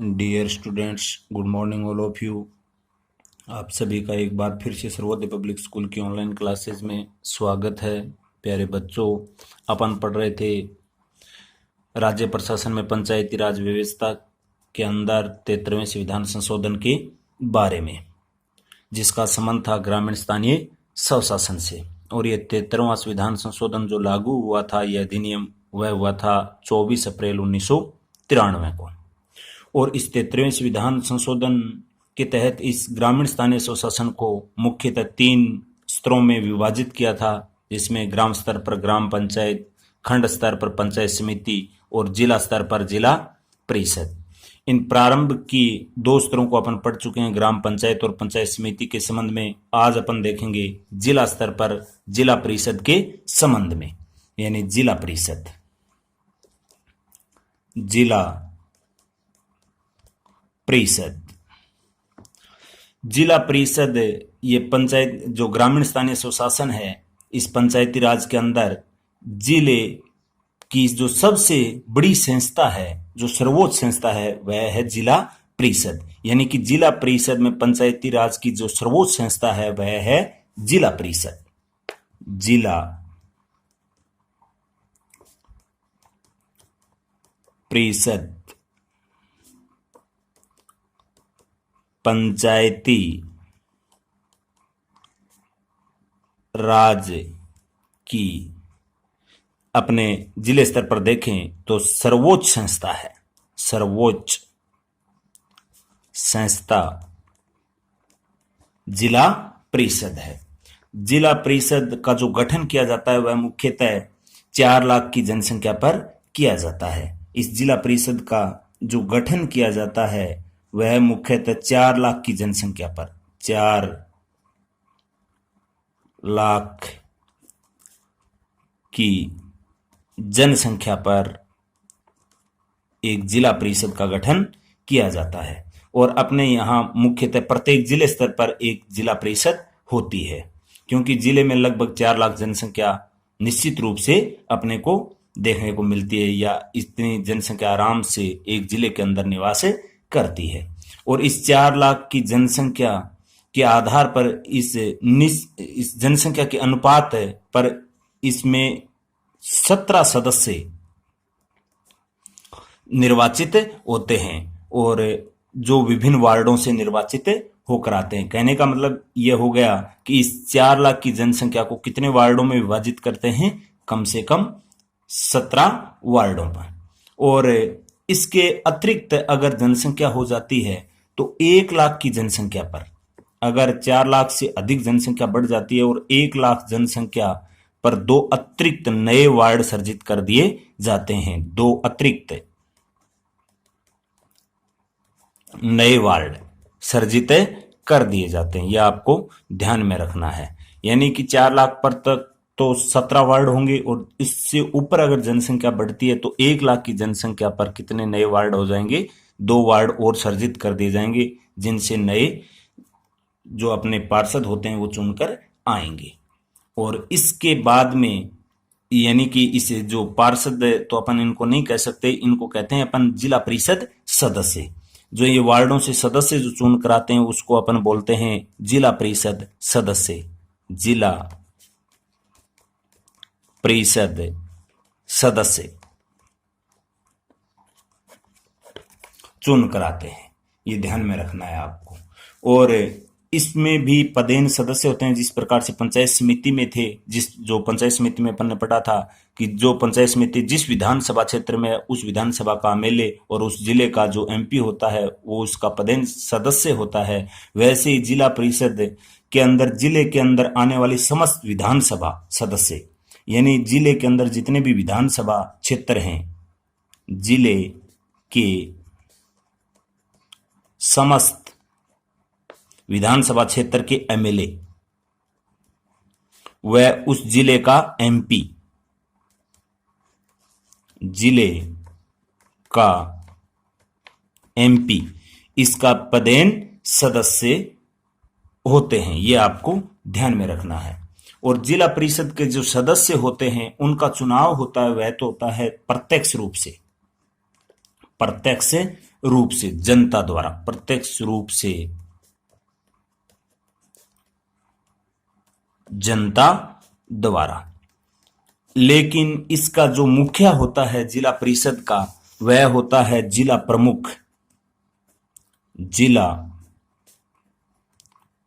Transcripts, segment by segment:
Dear students, good morning all of you. आप सभी का एक बार फिर से सर्वोदय पब्लिक स्कूल की ऑनलाइन क्लासेस में स्वागत है। प्यारे बच्चों, अपन पढ़ रहे थे राज्य प्रशासन में पंचायती राज व्यवस्था के अंदर 73वें संविधान संशोधन के बारे में, जिसका संबंध था ग्रामीण स्थानीय स्वशासन से। और ये 73वां संविधान संशोधन जो लागू हुआ था, यह अधिनियम वह हुआ था 24 अप्रैल 1993 को। और इस 73वें संविधान संशोधन के तहत इस ग्रामीण स्थानीय स्वशासन को मुख्यतः 3 स्तरों में विभाजित किया था, जिसमें ग्राम स्तर पर ग्राम पंचायत, खंड स्तर पर पंचायत समिति और जिला स्तर पर जिला परिषद। इन प्रारंभ की 2 स्तरों को अपन पढ़ चुके हैं, ग्राम पंचायत और पंचायत समिति के संबंध में। आज अपन देखेंगे जिला स्तर पर जिला परिषद के संबंध में, यानी जिला परिषद। जिला परिषद, जिला परिषद ये पंचायत जो ग्रामीण स्थानीय स्वशासन है, इस पंचायती राज के अंदर जिले की जो सबसे बड़ी संस्था है, जो सर्वोच्च संस्था है, वह है जिला परिषद। यानी कि जिला परिषद में पंचायती राज की जो सर्वोच्च संस्था है, वह है जिला परिषद। जिला परिषद पंचायती राज की अपने जिले स्तर पर देखें तो सर्वोच्च संस्था है। सर्वोच्च संस्था जिला परिषद है। जिला परिषद का जो गठन किया जाता है, वह मुख्यतः 4 लाख की जनसंख्या पर किया जाता है। इस जिला परिषद का जो गठन किया जाता है, वह मुख्यतः 4 लाख की जनसंख्या पर, 4 लाख की जनसंख्या पर एक जिला परिषद का गठन किया जाता है। और अपने यहाँ मुख्यतः प्रत्येक जिले स्तर पर एक जिला परिषद होती है, क्योंकि जिले में लगभग 4 लाख जनसंख्या निश्चित रूप से अपने को देखने को मिलती है, या इतनी जनसंख्या आराम से एक जिले के अंदर निवास करती है। और इस 4 लाख की जनसंख्या के आधार पर इस जनसंख्या के अनुपात पर इसमें 17 सदस्य निर्वाचित होते हैं, और जो विभिन्न वार्डों से निर्वाचित होकर आते हैं। कहने का मतलब यह हो गया कि इस 4 लाख की जनसंख्या को कितने वार्डों में विभाजित करते हैं? कम से कम 17 वार्डों पर। और इसके अतिरिक्त अगर जनसंख्या हो जाती है तो 1 लाख की जनसंख्या पर, अगर 4 लाख से अधिक जनसंख्या बढ़ जाती है और 1 लाख जनसंख्या पर 2 अतिरिक्त नए वार्ड सर्जित कर दिए जाते हैं। 2 अतिरिक्त नए वार्ड सर्जित कर दिए जाते हैं, यह आपको ध्यान में रखना है। यानी कि 4 लाख पर तक तो 17 वार्ड होंगे, और इससे ऊपर अगर जनसंख्या बढ़ती है तो 1 लाख की जनसंख्या पर कितने नए वार्ड हो जाएंगे? 2 वार्ड और सर्जित कर दिए जाएंगे, जिनसे नए जो अपने पार्षद होते हैं वो चुनकर आएंगे। और इसके बाद में, यानी कि इसे जो पार्षद, तो अपन इनको नहीं कह सकते, इनको कहते हैं अपन जिला परिषद सदस्य। जो ये वार्डों से सदस्य जो चुन कर आते हैं, उसको अपन बोलते हैं जिला परिषद सदस्य। जिला परिषद सदस्य चुन कर आते हैं, ये ध्यान में रखना है आपको। और इसमें भी पदेन सदस्य होते हैं, जिस प्रकार से पंचायत समिति में थे, जो पंचायत समिति में अपन ने पढ़ा था कि जो पंचायत समिति जिस विधानसभा क्षेत्र में, उस विधानसभा का एमएलए और उस जिले का जो एमपी होता है, वो उसका पदेन सदस्य होता है। वैसे ही जिला परिषद के अंदर जिले के अंदर आने वाली समस्त विधानसभा सदस्य, यानी जिले के अंदर जितने भी विधानसभा क्षेत्र हैं, जिले के समस्त विधानसभा क्षेत्र के एमएलए, वह उस जिले का एमपी, जिले का एमपी, इसका पदेन सदस्य होते हैं। यह आपको ध्यान में रखना है। और जिला परिषद के जो सदस्य होते हैं, उनका चुनाव होता है, वह तो होता है प्रत्यक्ष रूप से, प्रत्यक्ष रूप से, जनता द्वारा, प्रत्यक्ष रूप से जनता द्वारा। लेकिन इसका जो मुखिया होता है जिला परिषद का, वह होता है जिला प्रमुख। जिला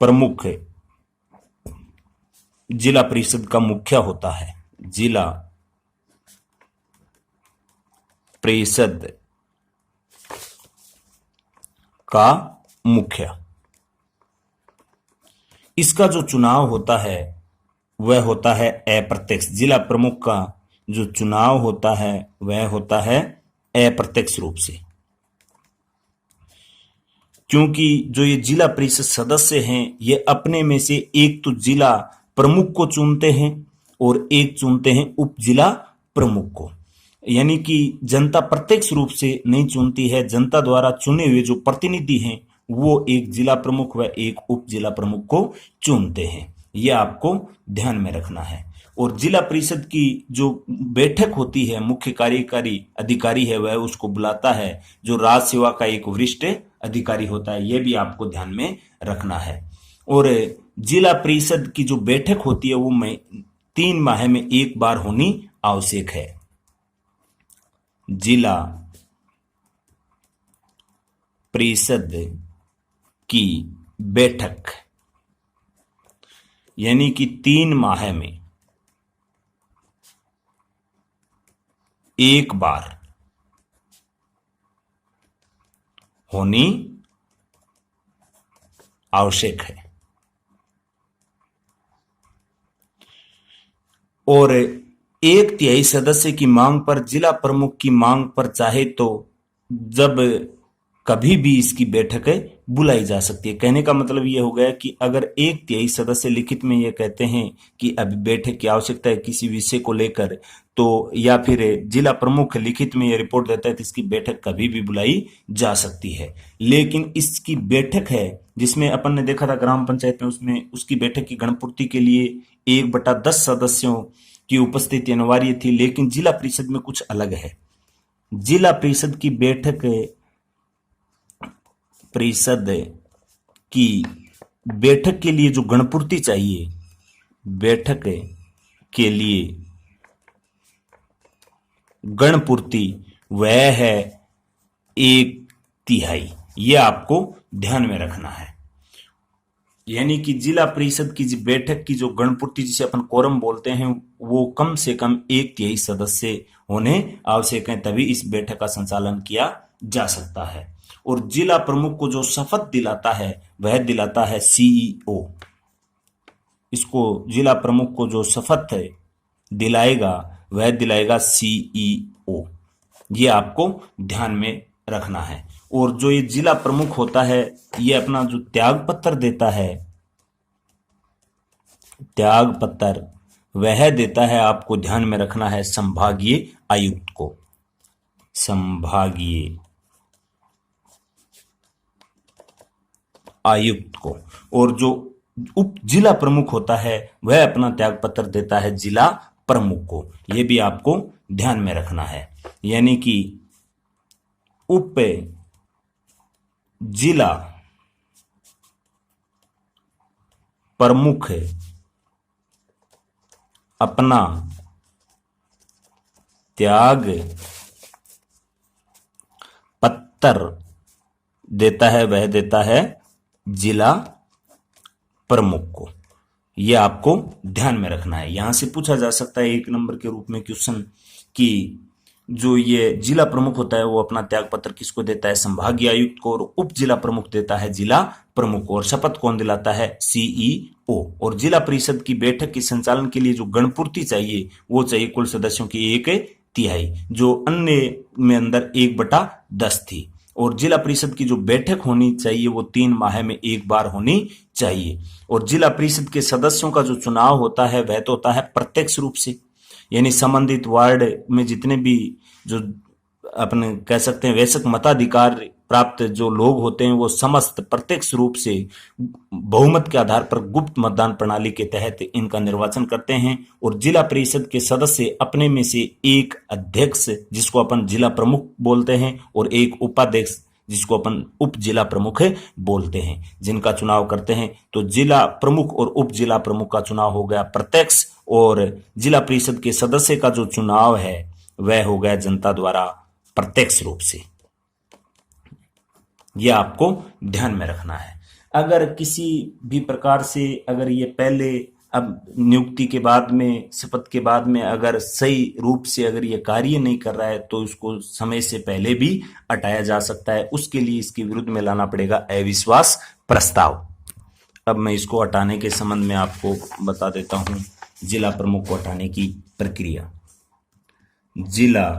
प्रमुख जिला परिषद का मुखिया होता है, जिला परिषद का मुखिया। इसका जो चुनाव होता है वह होता है अप्रत्यक्ष। जिला प्रमुख का जो चुनाव होता है वह होता है अप्रत्यक्ष रूप से, क्योंकि जो ये जिला परिषद सदस्य हैं ये अपने में से एक तो जिला प्रमुख को चुनते हैं और एक चुनते हैं उप जिला प्रमुख को। यानी कि जनता प्रत्यक्ष रूप से नहीं चुनती है, जनता द्वारा चुने हुए जो प्रतिनिधि हैं वो एक जिला प्रमुख व एक उप जिला प्रमुख को चुनते हैं। यह आपको ध्यान में रखना है। और जिला परिषद की जो बैठक होती है, मुख्य कार्यकारी अधिकारी है वह उसको बुलाता है, जो राज्य सेवा का एक वरिष्ठ अधिकारी होता है, यह भी आपको ध्यान में रखना है। और जिला परिषद की जो बैठक होती है वो 3 माह में एक बार होनी आवश्यक है। जिला परिषद की बैठक यानी कि 3 माह में एक बार होनी आवश्यक है। और 1/3 सदस्य की मांग पर, जिला प्रमुख की मांग पर चाहे तो जब कभी भी इसकी बैठक बुलाई जा सकती है। कहने का मतलब यह हो गया कि अगर 1/3 सदस्य लिखित में यह कहते हैं कि अभी बैठक की आवश्यकता है किसी विषय को लेकर, तो या फिर जिला प्रमुख लिखित में यह रिपोर्ट देता है तो इसकी बैठक कभी भी बुलाई जा सकती है। लेकिन इसकी बैठक है जिसमें अपन ने देखा था ग्राम पंचायत में, उसमें उसकी बैठक की गणपूर्ति के लिए 1/10 सदस्यों की उपस्थिति अनिवार्य थी। लेकिन जिला परिषद में कुछ अलग है। जिला परिषद की बैठक के लिए जो गणपूर्ति चाहिए, बैठक के लिए गणपूर्ति वह है 1/3। यह आपको ध्यान में रखना है। यानी कि जिला परिषद की बैठक की जो गणपूर्ति जिसे अपन कोरम बोलते हैं वो कम से कम 1/3 सदस्य होने आवश्यक है, तभी इस बैठक का संचालन किया जा सकता है। और जिला प्रमुख को जो शपथ दिलाता है वह दिलाता है सीईओ। इसको जिला प्रमुख को जो शपथ दिलाएगा वह दिलाएगा सीईओ। ये आपको ध्यान में रखना है। और जो ये जिला प्रमुख होता है ये अपना जो त्याग पत्र देता है, त्याग पत्र वह देता है, आपको ध्यान में रखना है, संभागीय आयुक्त को। संभागीय आयुक्त को। और जो उप जिला प्रमुख होता है वह अपना त्याग पत्र देता है जिला प्रमुख को। यह भी आपको ध्यान में रखना है। यानी कि उप जिला प्रमुख अपना त्याग पत्र देता है, वह देता है जिला प्रमुख को। यह आपको ध्यान में रखना है। यहां से पूछा जा सकता है 1 नंबर के रूप में क्वेश्चन कि जो ये जिला प्रमुख होता है वो अपना त्याग पत्र किसको देता है, संभागीय आयुक्त को, और उप जिला प्रमुख देता है जिला प्रमुख को। और शपथ कौन दिलाता है, सीईओ। और जिला परिषद की बैठक के संचालन के लिए जो गणपूर्ति चाहिए वो चाहिए कुल सदस्यों की 1/3, जो अन्य में अंदर 1/10 थी। और जिला परिषद की जो बैठक होनी चाहिए वो 3 माह में एक बार होनी चाहिए। और जिला परिषद के सदस्यों का जो चुनाव होता है वह तो होता है प्रत्यक्ष रूप से, यानी संबंधित वार्ड में जितने भी जो अपने कह सकते हैं वैसक मताधिकार प्राप्त जो लोग होते हैं वो समस्त प्रत्यक्ष रूप से बहुमत के आधार पर गुप्त मतदान प्रणाली के तहत इनका निर्वाचन करते हैं। और जिला परिषद के सदस्य अपने में से एक अध्यक्ष जिसको अपन जिला प्रमुख बोलते हैं और एक उपाध्यक्ष जिसको अपन उप जिला प्रमुख बोलते हैं, जिनका चुनाव करते हैं। तो जिला प्रमुख और उप जिला प्रमुख का चुनाव हो गया प्रत्यक्ष, और जिला परिषद के सदस्य का जो चुनाव है वह हो गया जनता द्वारा प्रत्यक्ष रूप से। यह आपको ध्यान में रखना है। अगर किसी भी प्रकार से अगर ये पहले अब नियुक्ति के बाद में, शपथ के बाद में अगर सही रूप से अगर ये कार्य नहीं कर रहा है तो उसको समय से पहले भी हटाया जा सकता है। उसके लिए इसके विरुद्ध में लाना पड़ेगा अविश्वास प्रस्ताव। अब मैं इसको हटाने के संबंध में आपको बता देता हूं, जिला प्रमुख को हटाने की प्रक्रिया। जिला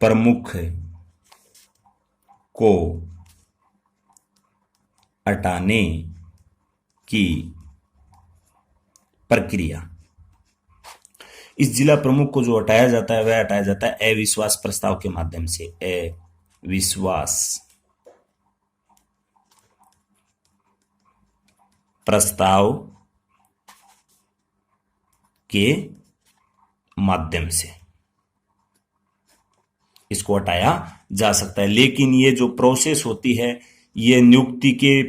प्रमुख को हटाने की प्रक्रिया। इस जिला प्रमुख को जो हटाया जाता है वह हटाया जाता है अविश्वास प्रस्ताव के माध्यम से। अविश्वास प्रस्ताव के माध्यम से इसको हटाया जा सकता है। लेकिन ये जो प्रोसेस होती है, ये नियुक्ति के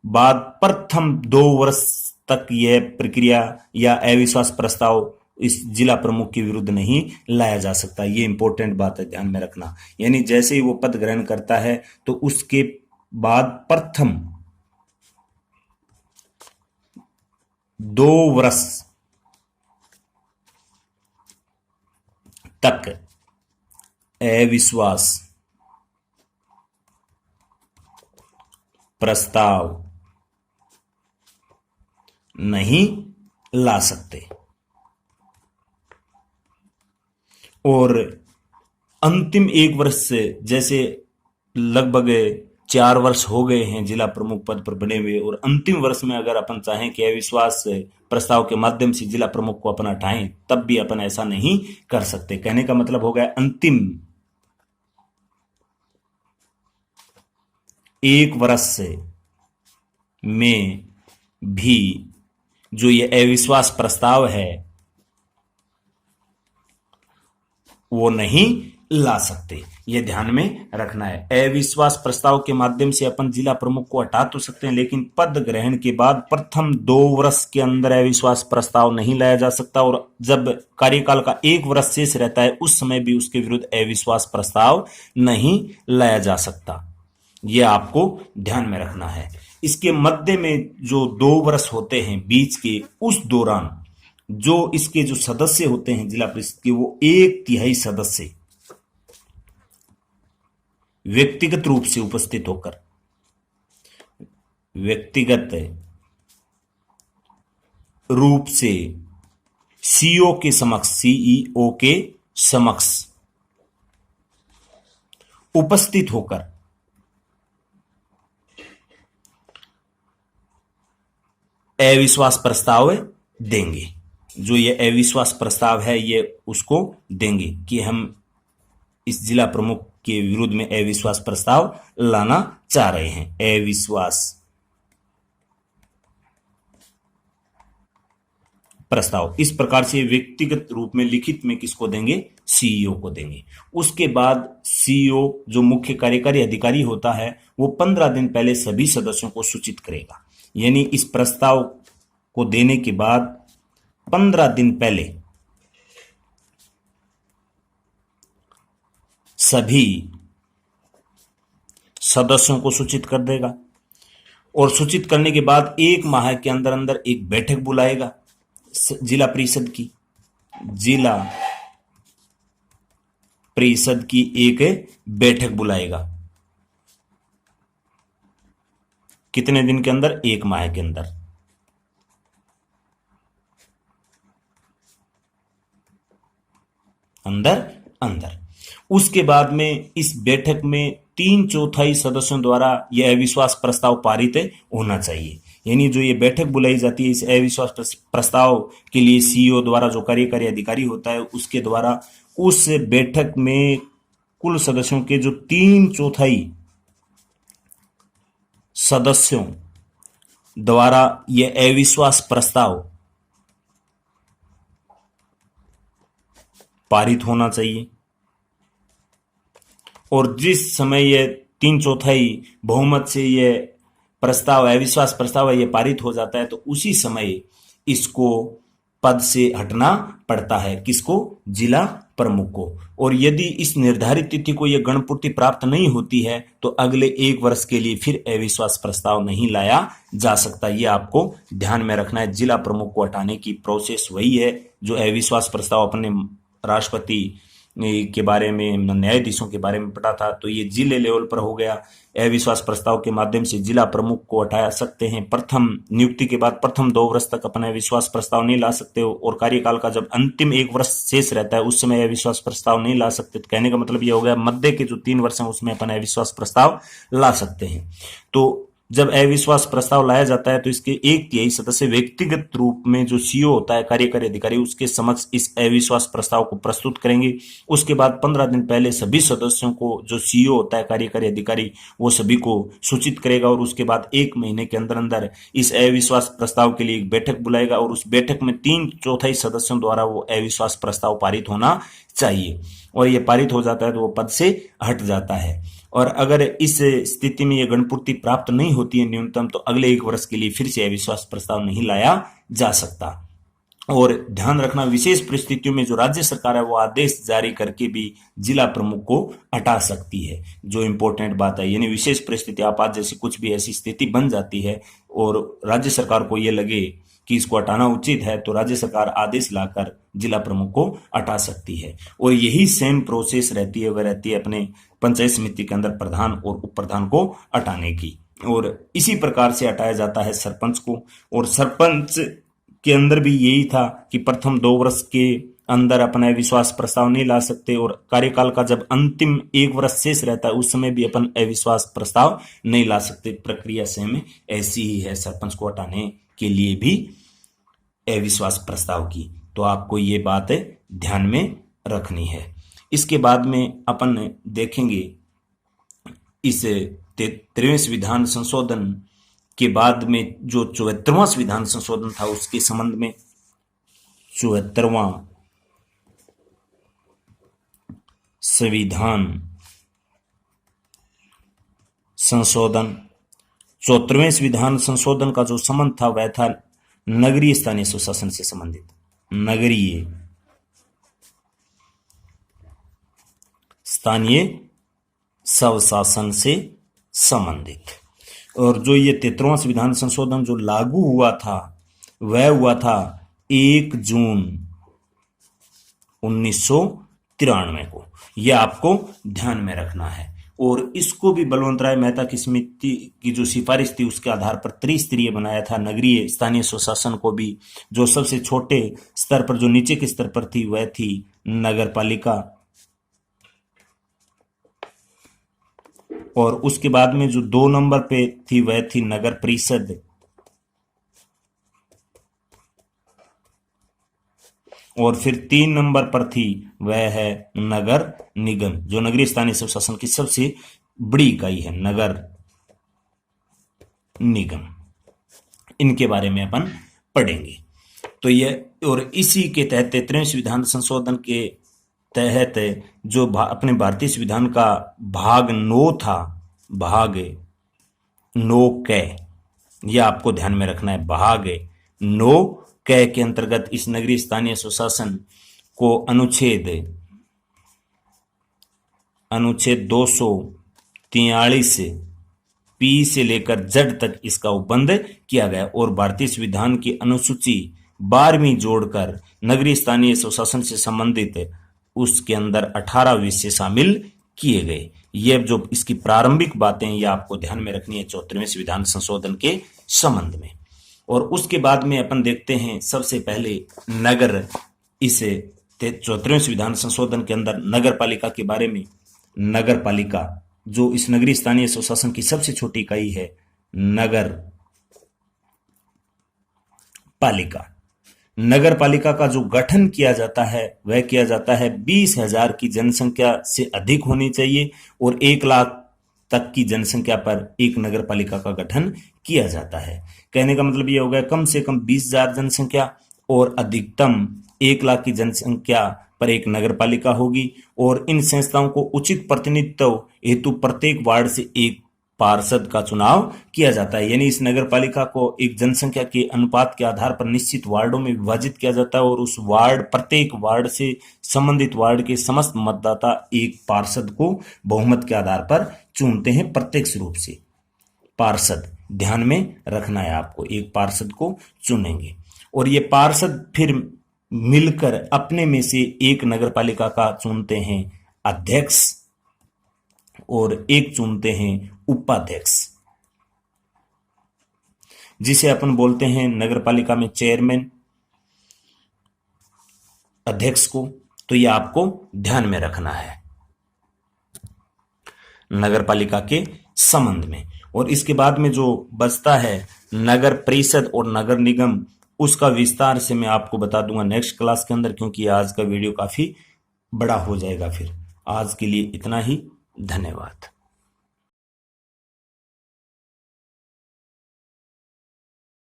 बाद प्रथम 2 वर्ष तक यह प्रक्रिया या अविश्वास प्रस्ताव इस जिला प्रमुख के विरुद्ध नहीं लाया जा सकता। ये इंपॉर्टेंट बात है, ध्यान में रखना। यानी जैसे ही वो पद ग्रहण करता है तो उसके बाद प्रथम 2 वर्ष तक अविश्वास प्रस्ताव नहीं ला सकते। और अंतिम 1 वर्ष से, जैसे लगभग 4 वर्ष हो गए हैं जिला प्रमुख पद पर बने हुए, और अंतिम वर्ष में अगर अपन चाहें कि अविश्वास प्रस्ताव के माध्यम से जिला प्रमुख को अपन हटाएं, तब भी अपन ऐसा नहीं कर सकते। कहने का मतलब हो गया अंतिम 1 वर्ष में भी जो ये अविश्वास प्रस्ताव है वो नहीं ला सकते। ये ध्यान में रखना है। अविश्वास प्रस्ताव के माध्यम से अपन जिला प्रमुख को हटा तो सकते हैं, लेकिन पद ग्रहण के बाद प्रथम 2 वर्ष के अंदर अविश्वास प्रस्ताव नहीं लाया जा सकता। और जब कार्यकाल का 1 वर्ष शेष रहता है उस समय भी उसके विरुद्ध अविश्वास प्रस्ताव नहीं लाया जा सकता। यह आपको ध्यान में रखना है। इसके मध्य में जो 2 वर्ष होते हैं बीच के, उस दौरान जो इसके जो सदस्य होते हैं जिला परिषद के, वो 1/3 सदस्य व्यक्तिगत रूप से उपस्थित होकर, व्यक्तिगत रूप से सीईओ के समक्ष, सीईओ के समक्ष उपस्थित होकर अविश्वास प्रस्ताव देंगे। जो ये अविश्वास प्रस्ताव है ये उसको देंगे कि हम इस जिला प्रमुख के विरुद्ध में अविश्वास प्रस्ताव लाना चाह रहे हैं। अविश्वास प्रस्ताव इस प्रकार से व्यक्तिगत रूप में लिखित में किसको देंगे? सीईओ को देंगे। उसके बाद सीईओ जो मुख्य कार्यकारी अधिकारी होता है वो 15 दिन पहले सभी सदस्यों को सूचित करेगा। यानी इस प्रस्ताव को देने के बाद 15 दिन पहले सभी सदस्यों को सूचित कर देगा, और सूचित करने के बाद 1 माह के अंदर अंदर एक बैठक बुलाएगा जिला परिषद की। जिला परिषद की एक बैठक बुलाएगा। कितने दिन के अंदर? 1 माह के अंदर। अंदर उसके बाद में इस बैठक में 3/4 सदस्यों द्वारा यह अविश्वास प्रस्ताव पारित होना चाहिए। यानी जो ये बैठक बुलाई जाती है इस अविश्वास प्रस्ताव के लिए सीईओ द्वारा, जो कार्यकारी अधिकारी होता है उसके द्वारा, उस बैठक में कुल सदस्यों के जो 3/4 सदस्यों द्वारा यह अविश्वास प्रस्ताव पारित होना चाहिए। और जिस समय ये 3/4 बहुमत से ये प्रस्ताव अविश्वास प्रस्ताव है ये पारित हो जाता है, तो उसी समय इसको पद से हटना पड़ता है। किसको? जिला प्रमुख को। और यदि इस निर्धारित तिथि को यह गणपूर्ति प्राप्त नहीं होती है तो अगले 1 वर्ष के लिए फिर अविश्वास प्रस्ताव नहीं लाया जा सकता। ये आपको ध्यान में रखना है। जिला प्रमुख को हटाने की प्रोसेस वही है जो अविश्वास प्रस्ताव अपने राष्ट्रपति के बारे में, न्यायाधीशों के बारे में पढ़ा था। तो ये जिले लेवल पर हो गया। अविश्वास प्रस्ताव के माध्यम से जिला प्रमुख को हटा सकते हैं। प्रथम नियुक्ति के बाद प्रथम 2 वर्ष तक अपना अविश्वास प्रस्ताव नहीं ला सकते हो, और कार्यकाल का जब अंतिम 1 वर्ष शेष रहता है उस समय अविश्वास प्रस्ताव नहीं ला सकते। तो कहने का मतलब ये हो गया मध्य के जो 3 वर्ष हैं उसमें अपना अविश्वास प्रस्ताव ला सकते हैं। तो जब अविश्वास प्रस्ताव लाया जाता है तो इसके 1/3 सदस्य व्यक्तिगत रूप में जो सीईओ होता है, कार्यकारी अधिकारी, उसके समक्ष इस अविश्वास प्रस्ताव को प्रस्तुत करेंगे। उसके बाद 15 दिन पहले सभी सदस्यों को, जो सीईओ होता है, कार्यकारी अधिकारी, वो सभी को सूचित करेगा, और उसके बाद 1 महीने के अंदर अंदर इस अविश्वास प्रस्ताव के लिए एक बैठक बुलाएगा, और उस बैठक में 3/4 सदस्यों द्वारा वो अविश्वास प्रस्ताव पारित होना चाहिए। और ये पारित हो जाता है तो वो पद से हट जाता है। और अगर इस स्थिति में ये गणपूर्ति प्राप्त नहीं होती है न्यूनतम, तो अगले 1 वर्ष के लिए फिर से अविश्वास प्रस्ताव नहीं लाया जा सकता। और ध्यान रखना, विशेष परिस्थितियों में जो राज्य सरकार है वो आदेश जारी करके भी जिला प्रमुख को हटा सकती है, जो इंपॉर्टेंट बात है। यानी विशेष परिस्थिति आपात जैसी कुछ भी ऐसी स्थिति बन जाती है और राज्य सरकार को ये लगे कि इसको हटाना उचित है, तो राज्य सरकार आदेश लाकर जिला प्रमुख को हटा सकती है। और यही सेम प्रोसेस रहती है, वह रहती है अपने पंचायत समिति के अंदर प्रधान और उप प्रधान को हटाने की। और इसी प्रकार से हटाया जाता है सरपंच को। और सरपंच के अंदर भी यही था कि प्रथम 2 वर्ष के अंदर अपना अविश्वास प्रस्ताव नहीं ला सकते, और कार्यकाल का जब अंतिम 1 वर्ष शेष रहता है उस समय भी अपन अविश्वास प्रस्ताव नहीं ला सकते। प्रक्रिया सेम ऐसी ही है सरपंच को हटाने के लिए भी अविश्वास प्रस्ताव की। तो आपको ये बात ध्यान में रखनी है। इसके बाद में अपन देखेंगे इस 73वें संविधान संशोधन के बाद में जो 74वां संविधान संशोधन था उसके संबंध में। 74वां संविधान संशोधन, 74वें संविधान संशोधन का जो संबंध था वह था नगरीय स्थानीय स्वशासन से संबंधित। नगरीय स्थानीय स्वशासन से संबंधित। और जो ये 73वां संविधान संशोधन जो लागू हुआ था वह हुआ था 1 जून 1993 को। यह आपको ध्यान में रखना है। और इसको भी बलवंत राय मेहता की समिति की जो सिफारिश थी उसके आधार पर त्रिस्तरीय बनाया था। नगरीय स्थानीय स्वशासन को भी जो सबसे छोटे स्तर पर, जो नीचे के स्तर पर थी, वह थी नगर पालिका। और उसके बाद में जो 2 नंबर पे थी वह थी नगर परिषद। और फिर 3 नंबर पर थी वह है नगर निगम, जो नगरीय स्थानीय स्वशासन की सबसे बड़ी इकाई है, नगर निगम। इनके बारे में अपन पढ़ेंगे। तो ये, और इसी के तहत 73वें संविधान संशोधन के तहत जो अपने भारतीय संविधान का भाग 9 था, भाग 9 क, यह आपको ध्यान में रखना है। भाग 9 क के अंतर्गत इस नगरीय स्थानीय स्वशासन को अनुच्छेद 243 पी से लेकर जेड तक इसका उपबंध किया गया। और भारतीय संविधान की अनुसूची 12वीं जोड़कर नगरीय स्थानीय स्वशासन से संबंधित उसके अंदर 18 विषय शामिल किए गए। ये जो इसकी प्रारंभिक बातें ये आपको ध्यान में रखनी है 74वें संविधान संशोधन के संबंध में। और उसके बाद में अपन देखते हैं सबसे पहले नगर, इस 74वें संविधान संशोधन के अंदर नगर पालिका के बारे में। नगर पालिका जो इस नगरीय स्थानीय स्वशासन की सबसे छोटी इकाई है, नगर पालिका। नगर पालिका का जो गठन किया जाता है वह किया जाता है 20,000 की जनसंख्या से अधिक होनी चाहिए, और 1 लाख तक की जनसंख्या पर एक नगर पालिका का गठन किया जाता है। कहने का मतलब यह हो गया कम से कम 20,000 जनसंख्या और अधिकतम 1 लाख की जनसंख्या पर एक नगर पालिका होगी और इन संस्थाओं को उचित प्रतिनिधित्व हेतु प्रत्येक वार्ड से एक पार्षद का चुनाव किया जाता है। यानी इस नगर पालिका को एक जनसंख्या के अनुपात के आधार पर निश्चित वार्डों में विभाजित किया जाता है और उस प्रत्येक वार्ड से संबंधित वार्ड के समस्त मतदाता एक पार्षद को बहुमत के आधार पर चुनते हैं प्रत्यक्ष रूप से। पार्षद ध्यान में रखना है आपको, एक पार्षद को चुनेंगे और ये पार्षद फिर मिलकर अपने में से एक नगरपालिका का चुनते हैं अध्यक्ष और एक चुनते हैं उपाध्यक्ष, जिसे अपन बोलते हैं नगरपालिका में चेयरमैन, अध्यक्ष को। तो ये आपको ध्यान में रखना है नगरपालिका के संबंध में। और इसके बाद में जो बचता है नगर परिषद और नगर निगम, उसका विस्तार से मैं आपको बता दूंगा नेक्स्ट क्लास के अंदर, क्योंकि आज का वीडियो काफी बड़ा हो जाएगा। फिर आज के लिए इतना ही, धन्यवाद।